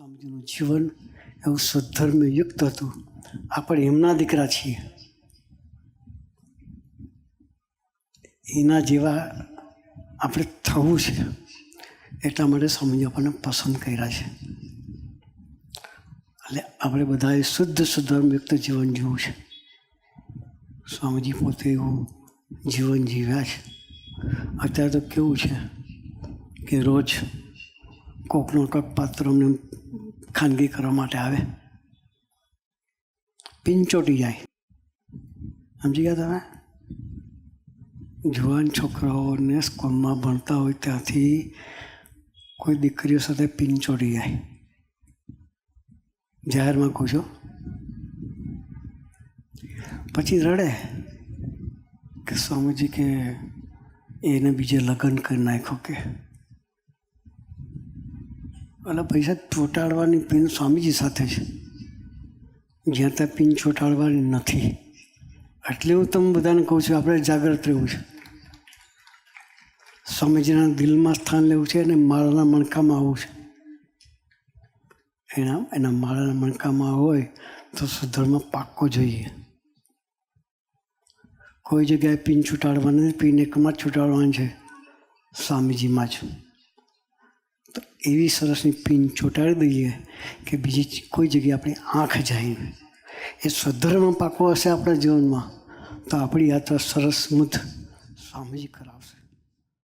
સ્વામીજીનું જીવન એવું સદ્ધર્મયુક્ત હતું. આપણે એમના દીકરા છીએ, એના જેવા આપણે થવું છે. એટલા માટે સ્વામીજી આપણને પસંદ કર્યા છે. એટલે આપણે બધાએ શુદ્ધ સદ્ધર્મયુક્ત જીવન જીવવું છે. સ્વામીજી પોતે એવું જીવન જીવ્યા છે. અત્યારે તો કેવું છે કે રોજ કોકનો કોક પાત્રને ખાનગી કરવા માટે આવે, પિંચોટી જાય. સમજી ગયા તમે? જુવાન છોકરાઓને સ્કૂલમાં ભણતા હોય ત્યાંથી કોઈ દીકરીઓ સાથે પિંચોટી જાય. જાહેરમાં કહું છું. પછી રડે કે સ્વામીજી કે એને બીજે લગ્ન કરી નાખ્યો કે. એટલે પૈસા ચોંટાડવાની પિન સ્વામીજી સાથે છે, જ્યાં ત્યાં પિન ચોંટાડવાની નથી. એટલે હું તમને બધાને કહું છું, આપણે જાગૃત રહેવું છે. સ્વામીજીના દિલમાં સ્થાન લેવું છે અને માળાના મણકામાં આવવું છે. એના માળાના મણકામાં હોય તો સુધર્મ પાક્કો જોઈએ. કોઈ જગ્યાએ પિન છૂટાડવાની નથી, પિન એકમાં જ છૂટાડવાની છે, સ્વામીજીમાં જ. તો એવી સરસની પિન ચોંટાડી દઈએ કે બીજી કોઈ જગ્યાએ આપણી આંખ જાય. એ સ્વધર્મ પાકો હશે આપણા જીવનમાં તો આપણી યાત્રા સરસ સ્મૂથ સ્વામીજી કરાવશે.